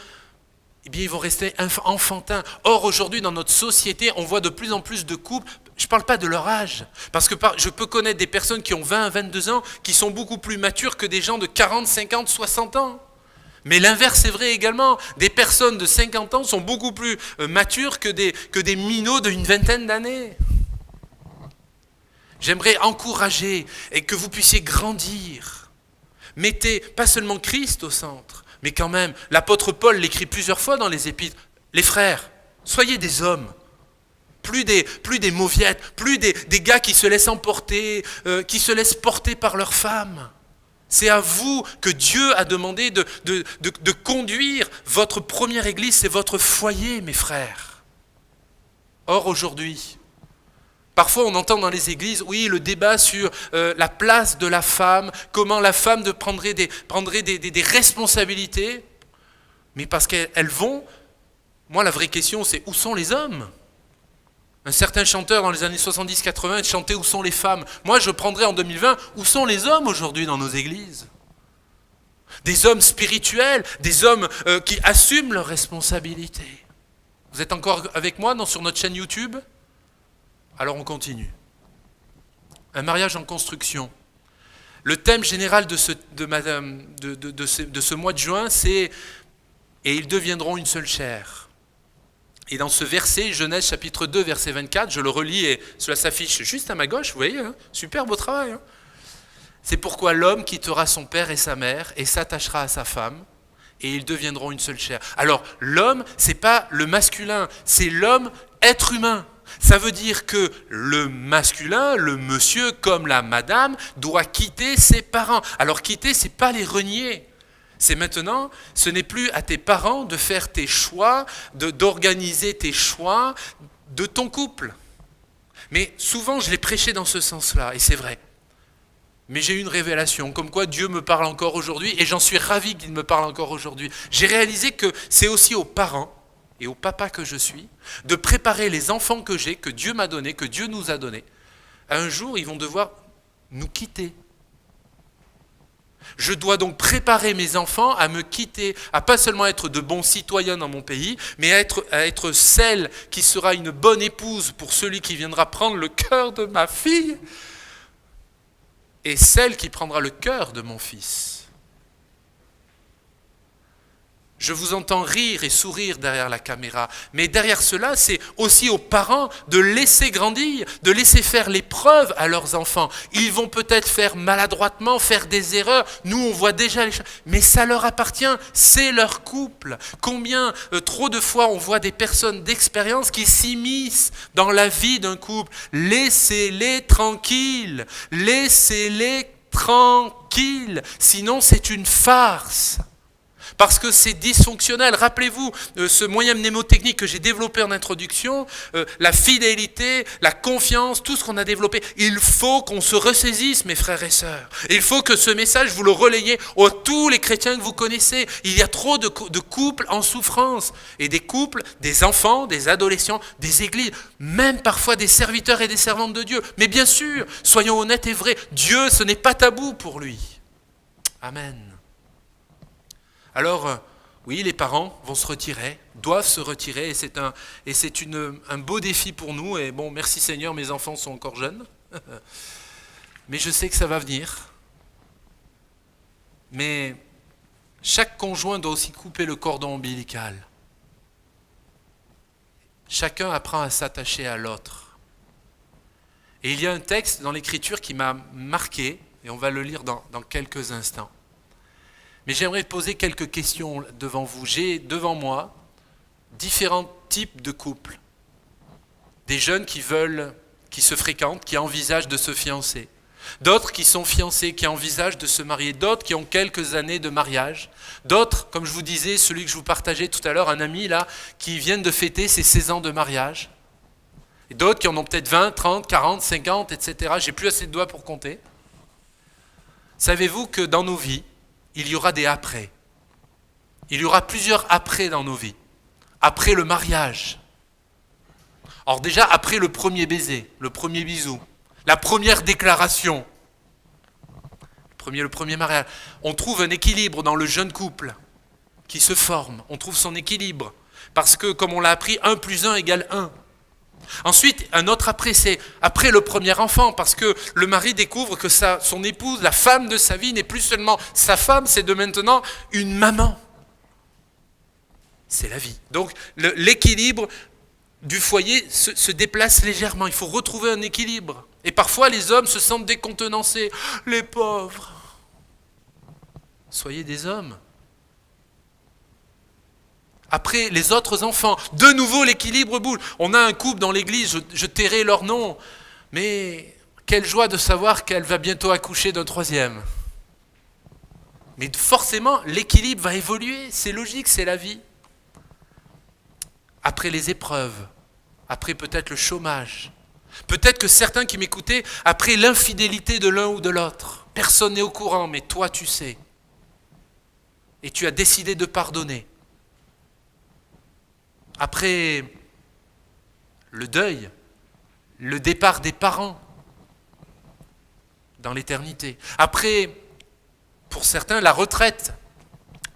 eh bien, ils vont rester enfantins. Or, aujourd'hui, dans notre société, on voit de plus en plus de couples, je ne parle pas de leur âge, parce que je peux connaître des personnes qui ont 20 à 22 ans, qui sont beaucoup plus matures que des gens de 40, 50, 60 ans. Mais l'inverse est vrai également. Des personnes de 50 ans sont beaucoup plus matures que des minots d'une vingtaine d'années. J'aimerais encourager et que vous puissiez grandir. Mettez pas seulement Christ au centre, mais quand même, l'apôtre Paul l'écrit plusieurs fois dans les épîtres. Les frères, soyez des hommes. Plus des mauviettes, plus des gars qui se laissent emporter, qui se laissent porter par leurs femmes. C'est à vous que Dieu a demandé de conduire votre première église, c'est votre foyer, mes frères. Or, aujourd'hui, parfois on entend dans les églises, oui, le débat sur la place de la femme, comment la femme prendrait des responsabilités, mais parce qu'elles vont, moi la vraie question c'est où sont les hommes ? Un certain chanteur dans les années 70-80 chantait « Où sont les femmes ?» Moi, je prendrais en 2020 « Où sont les hommes aujourd'hui dans nos églises ?» Des hommes spirituels, des hommes qui assument leurs responsabilités. Vous êtes encore avec moi sur notre chaîne YouTube ? Alors on continue. Un mariage en construction. Le thème général de ce mois de juin, c'est « Et ils deviendront une seule chair ». Et dans ce verset, Genèse chapitre 2, verset 24, je le relis et cela s'affiche juste à ma gauche, vous voyez, hein, super beau travail. Hein. C'est pourquoi l'homme quittera son père et sa mère et s'attachera à sa femme et ils deviendront une seule chair. Alors l'homme, c'est pas le masculin, c'est l'homme être humain. Ça veut dire que le masculin, le monsieur comme la madame, doit quitter ses parents. Alors quitter, c'est pas les renier. C'est maintenant, ce n'est plus à tes parents de faire tes choix, d'organiser tes choix de ton couple. Mais souvent, je l'ai prêché dans ce sens-là, et c'est vrai. Mais j'ai eu une révélation, comme quoi Dieu me parle encore aujourd'hui, et j'en suis ravi qu'il me parle encore aujourd'hui. J'ai réalisé que c'est aussi aux parents, et au papa que je suis, de préparer les enfants que j'ai, que Dieu m'a donnés, que Dieu nous a donnés. Un jour, ils vont devoir nous quitter. Je dois donc préparer mes enfants à me quitter, à pas seulement être de bons citoyens dans mon pays, mais à être celle qui sera une bonne épouse pour celui qui viendra prendre le cœur de ma fille, et celle qui prendra le cœur de mon fils. Je vous entends rire et sourire derrière la caméra, mais derrière cela, c'est aussi aux parents de laisser grandir, de laisser faire l'épreuve à leurs enfants. Ils vont peut-être faire maladroitement, faire des erreurs. Nous, on voit déjà les choses, mais ça leur appartient, c'est leur couple. Combien, trop de fois, on voit des personnes d'expérience qui s'immiscent dans la vie d'un couple. Laissez-les tranquilles, sinon c'est une farce. Parce que c'est dysfonctionnel. Rappelez-vous ce moyen mnémotechnique que j'ai développé en introduction, la fidélité, la confiance, tout ce qu'on a développé. Il faut qu'on se ressaisisse, mes frères et sœurs. Il faut que ce message, vous le relayez à tous les chrétiens que vous connaissez. Il y a trop de couples en souffrance. Et des couples, des enfants, des adolescents, des églises, même parfois des serviteurs et des servantes de Dieu. Mais bien sûr, soyons honnêtes et vrais, Dieu, ce n'est pas tabou pour lui. Amen. Alors, oui, les parents vont se retirer, doivent se retirer, et c'est un beau défi pour nous. Et bon, merci Seigneur, mes enfants sont encore jeunes, mais je sais que ça va venir. Mais chaque conjoint doit aussi couper le cordon ombilical. Chacun apprend à s'attacher à l'autre. Et il y a un texte dans l'Écriture qui m'a marqué, et on va le lire dans quelques instants. Mais j'aimerais poser quelques questions devant vous. J'ai devant moi différents types de couples. Des jeunes qui se fréquentent, qui envisagent de se fiancer. D'autres qui sont fiancés, qui envisagent de se marier. D'autres qui ont quelques années de mariage. D'autres, comme je vous disais, celui que je vous partageais tout à l'heure, un ami là, qui vient de fêter ses 16 ans de mariage. Et d'autres qui en ont peut-être 20, 30, 40, 50, etc. J'ai plus assez de doigts pour compter. Savez-vous que dans nos vies, il y aura des après. Il y aura plusieurs après dans nos vies. Après le mariage. Alors déjà, après le premier baiser, le premier bisou, la première déclaration, le premier mariage. On trouve un équilibre dans le jeune couple qui se forme. On trouve son équilibre. Parce que, comme on l'a appris, 1 + 1 = 1. Ensuite, un autre après, c'est après le premier enfant, parce que le mari découvre que son épouse, la femme de sa vie, n'est plus seulement sa femme, c'est de maintenant une maman. C'est la vie. Donc, l'équilibre du foyer se déplace légèrement. Il faut retrouver un équilibre. Et parfois, les hommes se sentent décontenancés. Les pauvres. Soyez des hommes. Après, les autres enfants, de nouveau l'équilibre bouge. On a un couple dans l'église, je tairai leur nom, mais quelle joie de savoir qu'elle va bientôt accoucher d'un 3e. Mais forcément, l'équilibre va évoluer, c'est logique, c'est la vie. Après les épreuves, après peut-être le chômage, peut-être que certains qui m'écoutaient, après l'infidélité de l'un ou de l'autre, personne n'est au courant, mais toi tu sais. Et tu as décidé de pardonner. Après le deuil, le départ des parents dans l'éternité. Après, pour certains, la retraite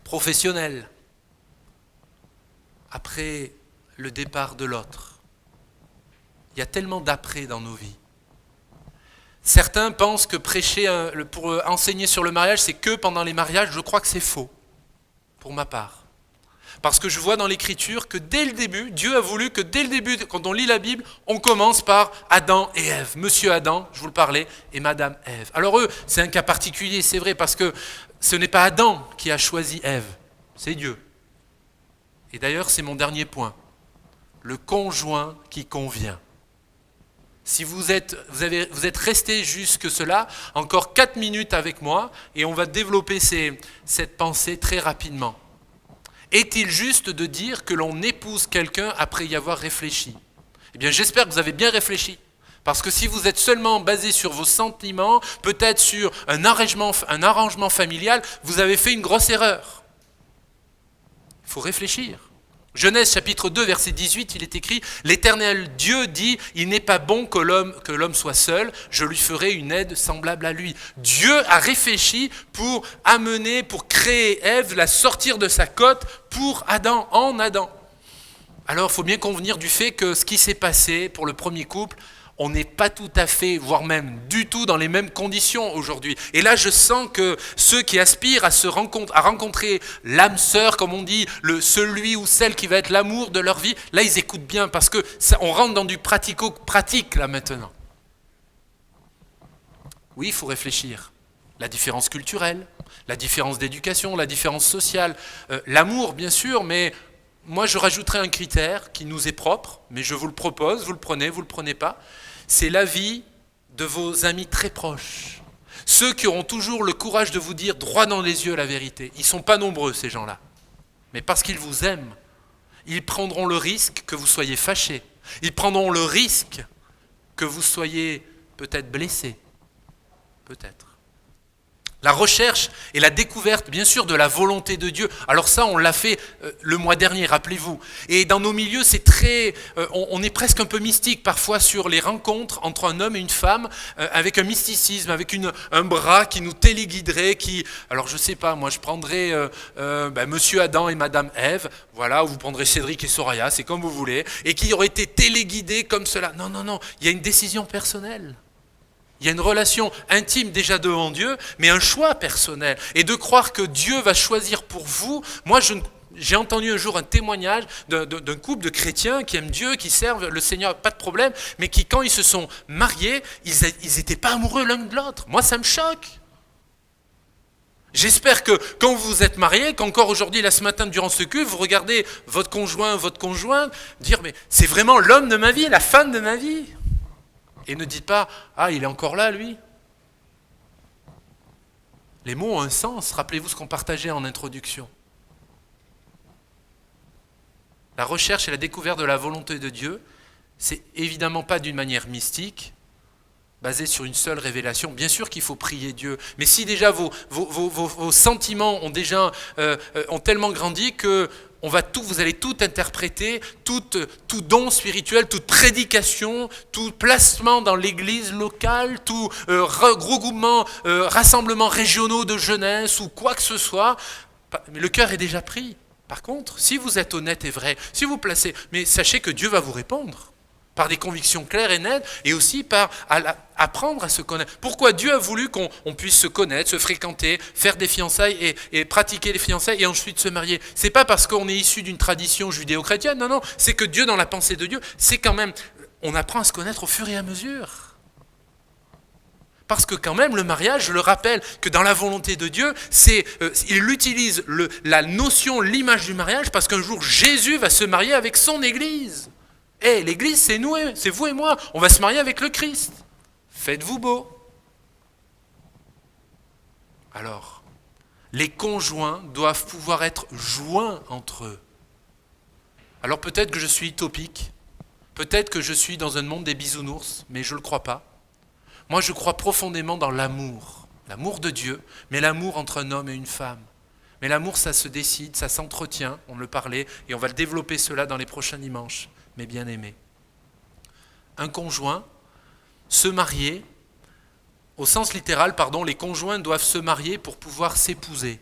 professionnelle. Après, le départ de l'autre. Il y a tellement d'après dans nos vies. Certains pensent que prêcher pour enseigner sur le mariage, c'est que pendant les mariages. Je crois que c'est faux, pour ma part. Parce que je vois dans l'Écriture que dès le début, Dieu a voulu que dès le début, quand on lit la Bible, on commence par Adam et Ève. Monsieur Adam, je vous le parlais, et Madame Ève. Alors eux, c'est un cas particulier, c'est vrai, parce que ce n'est pas Adam qui a choisi Ève, c'est Dieu. Et d'ailleurs, c'est mon dernier point. le conjoint qui convient. Si vous êtes resté jusque cela, encore 4 minutes avec moi et on va développer cette pensée très rapidement. Est-il juste de dire que l'on épouse quelqu'un après y avoir réfléchi ? Eh bien, j'espère que vous avez bien réfléchi. Parce que si vous êtes seulement basé sur vos sentiments, peut-être sur un arrangement familial, vous avez fait une grosse erreur. Il faut réfléchir. Genèse chapitre 2, verset 18, il est écrit « L'Éternel Dieu dit, il n'est pas bon que l'homme soit seul, je lui ferai une aide semblable à lui. » Dieu a réfléchi pour créer Ève, la sortir de sa côte pour Adam, en Adam. Alors il faut bien convenir du fait que ce qui s'est passé pour le premier couple, on n'est pas tout à fait, voire même du tout dans les mêmes conditions aujourd'hui. Et là, je sens que ceux qui aspirent à rencontrer l'âme sœur, comme on dit, celui ou celle qui va être l'amour de leur vie, là, ils écoutent bien parce que on rentre dans du pratico-pratique là maintenant. Oui, il faut réfléchir. La différence culturelle, la différence d'éducation, la différence sociale, l'amour, bien sûr, mais moi, je rajouterai un critère qui nous est propre, mais je vous le propose, vous le prenez pas. C'est l'avis de vos amis très proches. Ceux qui auront toujours le courage de vous dire droit dans les yeux la vérité. Ils ne sont pas nombreux, ces gens-là. Mais parce qu'ils vous aiment, ils prendront le risque que vous soyez fâchés. Ils prendront le risque que vous soyez peut-être blessés. Peut-être. La recherche et la découverte, bien sûr, de la volonté de Dieu. Alors ça, on l'a fait le mois dernier, rappelez-vous. Et dans nos milieux, c'est on est presque un peu mystique parfois sur les rencontres entre un homme et une femme, avec un mysticisme, avec un bras qui nous téléguiderait, alors je sais pas, moi je prendrais Monsieur Adam et Madame Ève, voilà, ou vous prendrez Cédric et Soraya, c'est comme vous voulez, et qui auraient été téléguidés comme cela. Non, il y a une décision personnelle. Il y a une relation intime déjà devant Dieu, mais un choix personnel. Et de croire que Dieu va choisir pour vous, moi j'ai entendu un jour un témoignage d'un couple de chrétiens qui aiment Dieu, qui servent le Seigneur, pas de problème, mais qui quand ils se sont mariés, ils n'étaient pas amoureux l'un de l'autre. Moi ça me choque. J'espère que quand vous vous êtes mariés, qu'encore aujourd'hui, là ce matin durant ce culte, vous regardez votre conjoint, dire mais c'est vraiment l'homme de ma vie, la femme de ma vie. Et ne dites pas « Ah, il est encore là, lui ». Les mots ont un sens. Rappelez-vous ce qu'on partageait en introduction. La recherche et la découverte de la volonté de Dieu, c'est évidemment pas d'une manière mystique, basée sur une seule révélation. Bien sûr qu'il faut prier Dieu, mais si déjà vos sentiments ont tellement grandi que vous allez tout interpréter, tout don spirituel, toute prédication, tout placement dans l'église locale, tout regroupement, rassemblement régionaux de jeunesse ou quoi que ce soit, mais le cœur est déjà pris. Par contre, si vous êtes honnête et vrai, si vous placez, mais sachez que Dieu va vous répondre par des convictions claires et nettes, et aussi par apprendre à se connaître. Pourquoi Dieu a voulu qu'on puisse se connaître, se fréquenter, faire des fiançailles et pratiquer les fiançailles et ensuite se marier? C'est pas parce qu'on est issu d'une tradition judéo-chrétienne, non, c'est que Dieu, dans la pensée de Dieu, c'est quand même, on apprend à se connaître au fur et à mesure. Parce que quand même, le mariage, je le rappelle, que dans la volonté de Dieu, il utilise la notion, l'image du mariage, parce qu'un jour, Jésus va se marier avec son Église. L'Église, c'est nous, c'est vous et moi. On va se marier avec le Christ. Faites-vous beau. Alors, les conjoints doivent pouvoir être joints entre eux. Alors peut-être que je suis utopique, peut-être que je suis dans un monde des bisounours, mais je ne le crois pas. Moi, je crois profondément dans l'amour de Dieu, mais l'amour entre un homme et une femme. Mais l'amour, ça se décide, ça s'entretient, on le parlait, et on va le développer cela dans les prochains dimanches. Mes bien-aimés. Un conjoint, se marier, au sens littéral, les conjoints doivent se marier pour pouvoir s'épouser.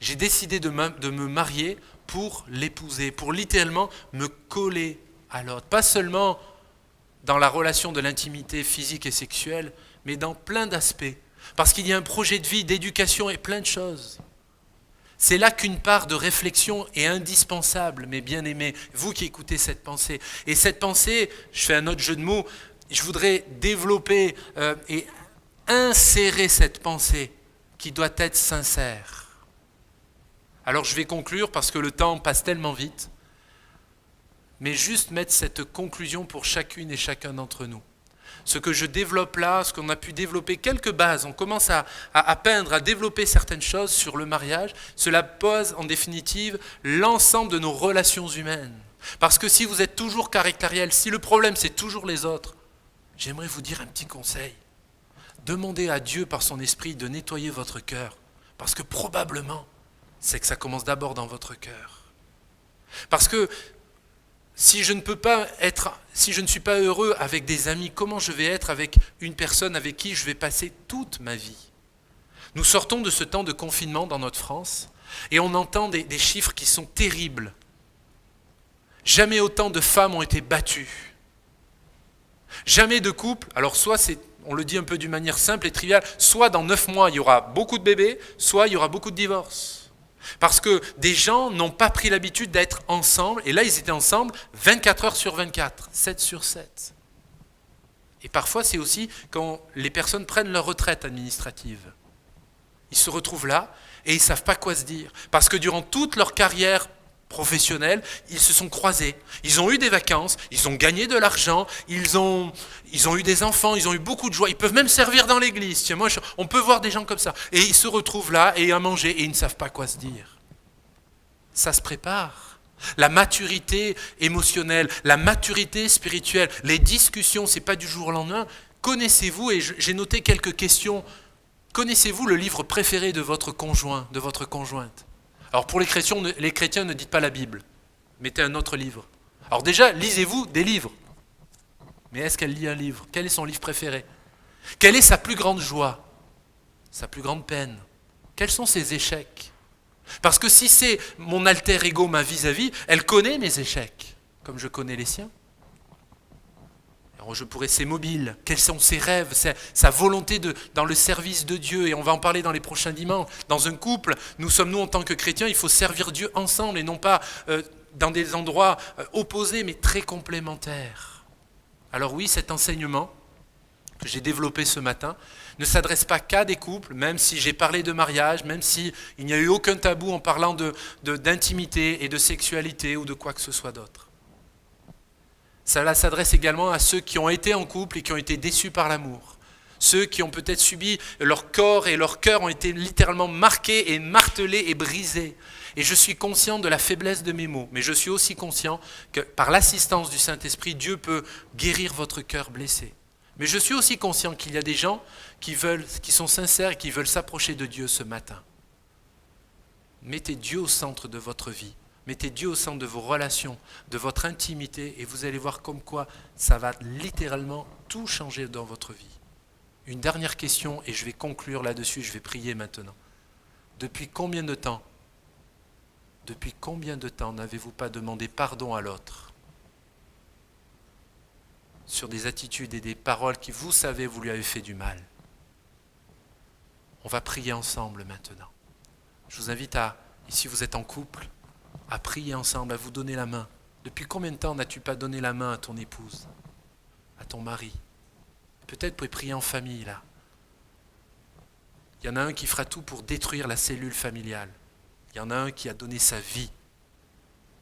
J'ai décidé de me marier pour l'épouser, pour littéralement me coller à l'autre. Pas seulement dans la relation de l'intimité physique et sexuelle, mais dans plein d'aspects. Parce qu'il y a un projet de vie, d'éducation et plein de choses. C'est là qu'une part de réflexion est indispensable, mes bien-aimés, vous qui écoutez cette pensée. Et cette pensée, je fais un autre jeu de mots, je voudrais développer et insérer cette pensée qui doit être sincère. Alors je vais conclure parce que le temps passe tellement vite. mais juste mettre cette conclusion pour chacune et chacun d'entre nous. Ce que je développe là, ce qu'on a pu développer, quelques bases, on commence à peindre, à développer certaines choses sur le mariage, cela pose en définitive l'ensemble de nos relations humaines. Parce que si vous êtes toujours caractériel, si le problème c'est toujours les autres, j'aimerais vous dire un petit conseil. Demandez à Dieu par son esprit de nettoyer votre cœur, parce que probablement, c'est que ça commence d'abord dans votre cœur. Parce que si je ne suis pas heureux avec des amis, comment je vais être avec une personne avec qui je vais passer toute ma vie? Nous sortons de ce temps de confinement dans notre France et on entend des chiffres qui sont terribles. Jamais autant de femmes ont été battues. Jamais de couple, alors soit on le dit un peu d'une manière simple et triviale, soit dans 9 mois il y aura beaucoup de bébés, soit il y aura beaucoup de divorces. Parce que des gens n'ont pas pris l'habitude d'être ensemble, et là ils étaient ensemble 24 heures sur 24, 7 sur 7. Et parfois c'est aussi quand les personnes prennent leur retraite administrative. Ils se retrouvent là et ils ne savent pas quoi se dire. Parce que durant toute leur carrière professionnelle, ils se sont croisés. Ils ont eu des vacances, ils ont gagné de l'argent, ils ont eu des enfants, ils ont eu beaucoup de joie. Ils peuvent même servir dans l'église. Tiens, on peut voir des gens comme ça. Et ils se retrouvent là et à manger et ils ne savent pas quoi se dire. Ça se prépare. La maturité émotionnelle, la maturité spirituelle, les discussions, ce n'est pas du jour au lendemain. Connaissez-vous, et j'ai noté quelques questions, connaissez-vous le livre préféré de votre conjoint, de votre conjointe? Alors pour les chrétiens, ne dites pas la Bible, mettez un autre livre. Alors déjà, lisez-vous des livres. Mais est-ce qu'elle lit un livre? Quel est son livre préféré? Quelle est sa plus grande joie? Sa plus grande peine? Quels sont ses échecs? Parce que si c'est mon alter ego, ma vis-à-vis, elle connaît mes échecs, comme je connais les siens. Alors je pourrais ses mobiles, quels sont ses rêves, sa volonté dans le service de Dieu, et on va en parler dans les prochains dimanches. Dans un couple, nous en tant que chrétiens, il faut servir Dieu ensemble et non pas dans des endroits opposés mais très complémentaires. Alors oui, cet enseignement que j'ai développé ce matin ne s'adresse pas qu'à des couples, même si j'ai parlé de mariage, même s'il n'y a eu aucun tabou en parlant d'intimité et de sexualité ou de quoi que ce soit d'autre. Cela s'adresse également à ceux qui ont été en couple et qui ont été déçus par l'amour. Ceux qui ont peut-être subi, leur corps et leur cœur ont été littéralement marqués et martelés et brisés. Et je suis conscient de la faiblesse de mes mots, mais je suis aussi conscient que par l'assistance du Saint-Esprit, Dieu peut guérir votre cœur blessé. Mais je suis aussi conscient qu'il y a des gens qui sont sincères et qui veulent s'approcher de Dieu ce matin. Mettez Dieu au centre de votre vie. Mettez Dieu au centre de vos relations, de votre intimité, et vous allez voir comme quoi ça va littéralement tout changer dans votre vie. Une dernière question, et je vais conclure là-dessus, je vais prier maintenant. Depuis combien de temps n'avez-vous pas demandé pardon à l'autre sur des attitudes et des paroles qui, vous savez, vous lui avez fait du mal? On va prier ensemble maintenant. Je vous invite si vous êtes en couple, à prier ensemble, à vous donner la main. Depuis combien de temps n'as-tu pas donné la main à ton épouse, à ton mari? Peut-être vous pouvez prier en famille là. Il y en a un qui fera tout pour détruire la cellule familiale. Il y en a un qui a donné sa vie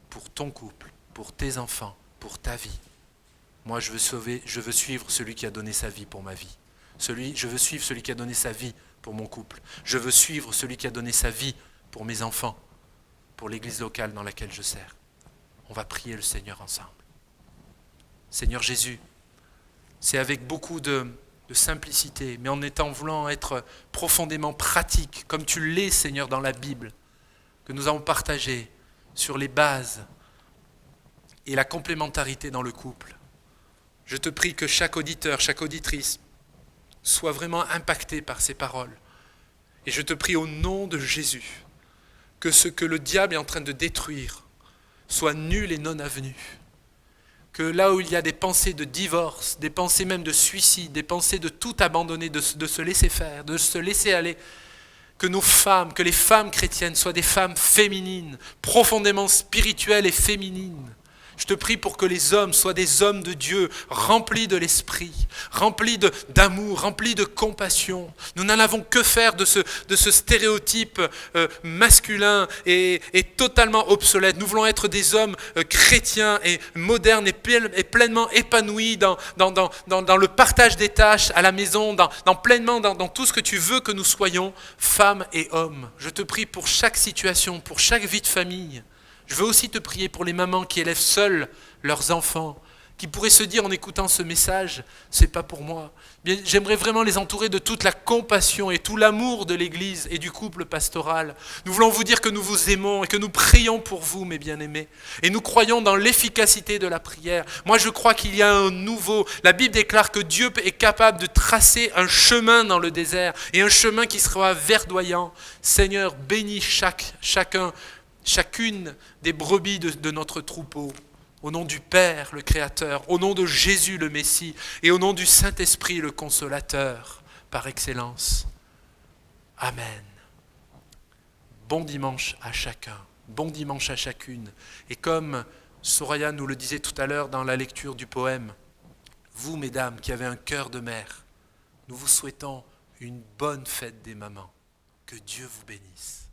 pour ton couple, pour tes enfants, pour ta vie. Moi, je veux suivre celui qui a donné sa vie pour ma vie. Je veux suivre celui qui a donné sa vie pour mon couple. Je veux suivre celui qui a donné sa vie pour mes enfants, pour l'église locale dans laquelle je sers. On va prier le Seigneur ensemble. Seigneur Jésus, c'est avec beaucoup de simplicité, mais en voulant être profondément pratique, comme tu l'es, Seigneur, dans la Bible, que nous avons partagé sur les bases et la complémentarité dans le couple. Je te prie que chaque auditeur, chaque auditrice soit vraiment impacté par ces paroles. Et je te prie au nom de Jésus, que ce que le diable est en train de détruire soit nul et non avenu. Que là où il y a des pensées de divorce, des pensées même de suicide, des pensées de tout abandonner, de se laisser faire, de se laisser aller, que que les femmes chrétiennes soient des femmes féminines, profondément spirituelles et féminines. Je te prie pour que les hommes soient des hommes de Dieu, remplis de l'esprit, remplis d'amour, remplis de compassion. Nous n'en avons que faire de ce stéréotype masculin et totalement obsolète. Nous voulons être des hommes chrétiens et modernes et pleinement épanouis dans le partage des tâches à la maison, pleinement dans tout ce que tu veux que nous soyons, femmes et hommes. Je te prie pour chaque situation, pour chaque vie de famille. Je veux aussi te prier pour les mamans qui élèvent seules leurs enfants, qui pourraient se dire en écoutant ce message, c'est pas pour moi. Bien, j'aimerais vraiment les entourer de toute la compassion et tout l'amour de l'Église et du couple pastoral. Nous voulons vous dire que nous vous aimons et que nous prions pour vous, mes bien-aimés. Et nous croyons dans l'efficacité de la prière. Moi, je crois qu'il y a un nouveau. La Bible déclare que Dieu est capable de tracer un chemin dans le désert et un chemin qui sera verdoyant. Seigneur, bénis chacune des brebis de notre troupeau, au nom du Père, le Créateur, au nom de Jésus, le Messie, et au nom du Saint-Esprit, le Consolateur, par excellence. Amen. Bon dimanche à chacun, bon dimanche à chacune. Et comme Soraya nous le disait tout à l'heure dans la lecture du poème, vous, mesdames, qui avez un cœur de mère, nous vous souhaitons une bonne fête des mamans. Que Dieu vous bénisse.